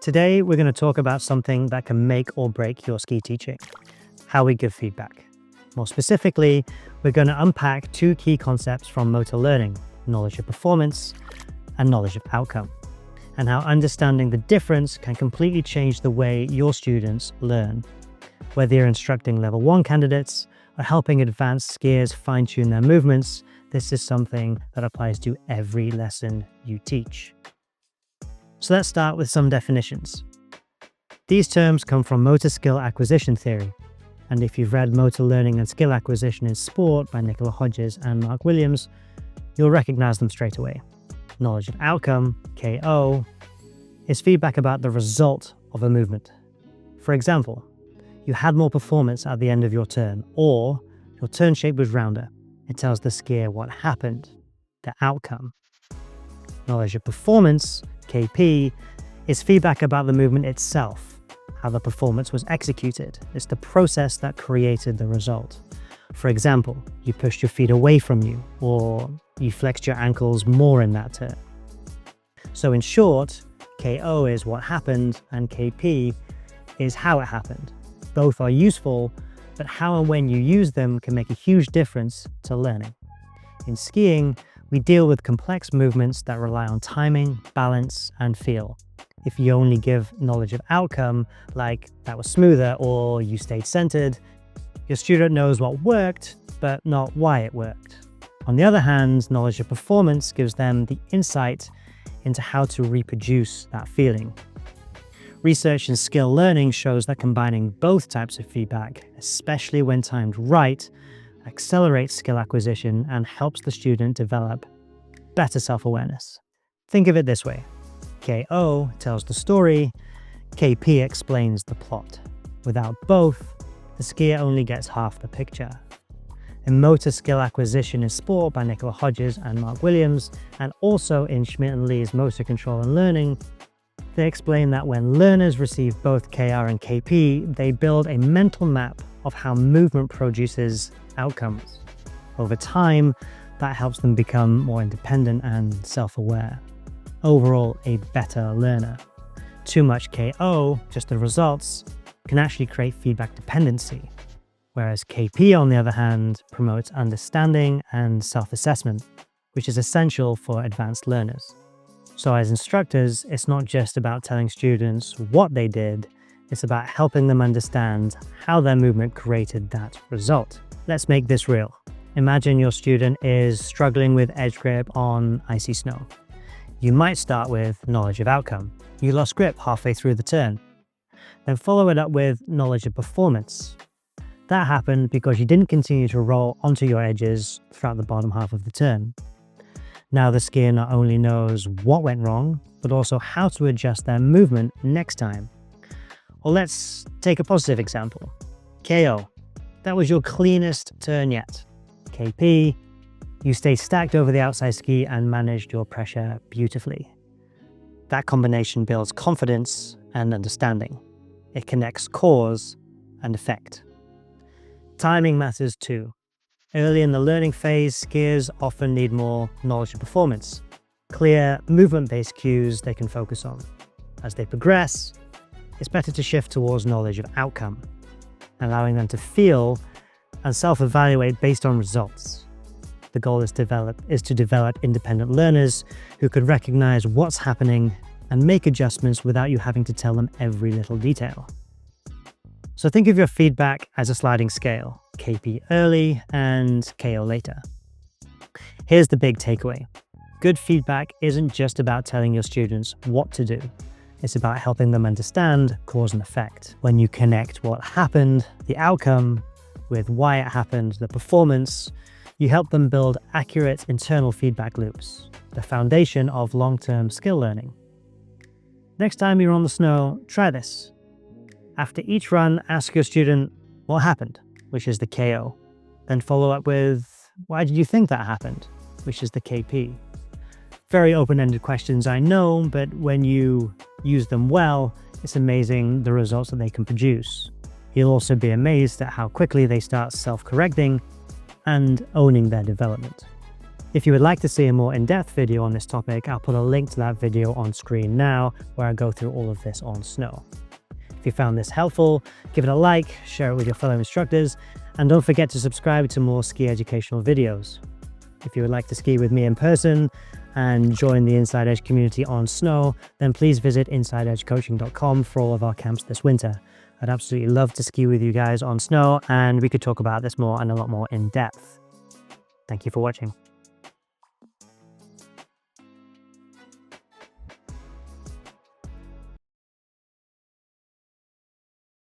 Today, we're going to talk about something that can make or break your ski teaching: how we give feedback. More specifically, we're going to unpack two key concepts from motor learning: knowledge of performance and knowledge of outcome, and how understanding the difference can completely change the way your students learn. Whether you're instructing level 1 candidates or helping advanced skiers fine-tune their movements, this is something that applies to every lesson you teach. So let's start with some definitions. These terms come from motor skill acquisition theory, and if you've read Motor Learning and Skill Acquisition in Sport by Nicola Hodges and Mark Williams, you'll recognize them straight away. Knowledge of outcome, KO, is feedback about the result of a movement. For example, you had more performance at the end of your turn, or your turn shape was rounder. It tells the skier what happened, the outcome. Knowledge of performance, KP, is feedback about the movement itself, how the performance was executed. It's the process that created the result. For example, you pushed your feet away from you, or you flexed your ankles more in that turn. So in short, KO is what happened and KP is how it happened. Both are useful, but how and when you use them can make a huge difference to learning. In skiing, we deal with complex movements that rely on timing, balance, and feel. If you only give knowledge of outcome, like that was smoother or you stayed centered, your student knows what worked, but not why it worked. On the other hand, knowledge of performance gives them the insight into how to reproduce that feeling. Research in skill learning shows that combining both types of feedback, especially when timed right, accelerates skill acquisition and helps the student develop better self-awareness. Think of it this way: KO tells the story, KP explains the plot. Without both, the skier only gets half the picture. In Motor Skill Acquisition in Sport by Nicola Hodges and Mark Williams, and also in Schmidt and Lee's Motor Control and Learning, they explain that when learners receive both KR and KP, they build a mental map of how movement produces outcomes. Over time, that helps them become more independent and self-aware. Overall, a better learner. Too much KO, just the results, can actually create feedback dependency, whereas KP, on the other hand, promotes understanding and self-assessment, which is essential for advanced learners. So as instructors, it's not just about telling students what they did, it's about helping them understand how their movement created that result. Let's make this real. Imagine your student is struggling with edge grip on icy snow. You might start with knowledge of outcome. You lost grip halfway through the turn. Then follow it up with knowledge of performance. That happened because you didn't continue to roll onto your edges throughout the bottom half of the turn. Now the skier not only knows what went wrong, but also how to adjust their movement next time. Or let's take a positive example. KO. That was your cleanest turn yet. KP. You stayed stacked over the outside ski and managed your pressure beautifully. That combination builds confidence and understanding. It connects cause and effect. Timing matters too. Early in the learning phase, skiers often need more knowledge of performance, clear movement-based cues they can focus on. As they progress, it's better to shift towards knowledge of outcome, allowing them to feel and self-evaluate based on results. The goal is to develop independent learners who could recognize what's happening and make adjustments without you having to tell them every little detail. So think of your feedback as a sliding scale: KP early and KO later. Here's the big takeaway. Good feedback isn't just about telling your students what to do. It's about helping them understand cause and effect. When you connect what happened, the outcome, with why it happened, the performance, you help them build accurate internal feedback loops, the foundation of long-term skill learning. Next time you're on the snow, try this. After each run, ask your student what happened, which is the KO. Then follow up with, why did you think that happened, which is the KP. Very open-ended questions, I know, but when you use them well, it's amazing the results that they can produce. You'll also be amazed at how quickly they start self-correcting and owning their development. If you would like to see a more in-depth video on this topic, I'll put a link to that video on screen now where I go through all of this on snow. If you found this helpful, give it a like, share it with your fellow instructors, and don't forget to subscribe to more ski educational videos. If you would like to ski with me in person and join the Inside Edge community on snow, then please visit insideedgecoaching.com for all of our camps this winter. I'd absolutely love to ski with you guys on snow, and we could talk about this more and a lot more in depth. Thank you for watching.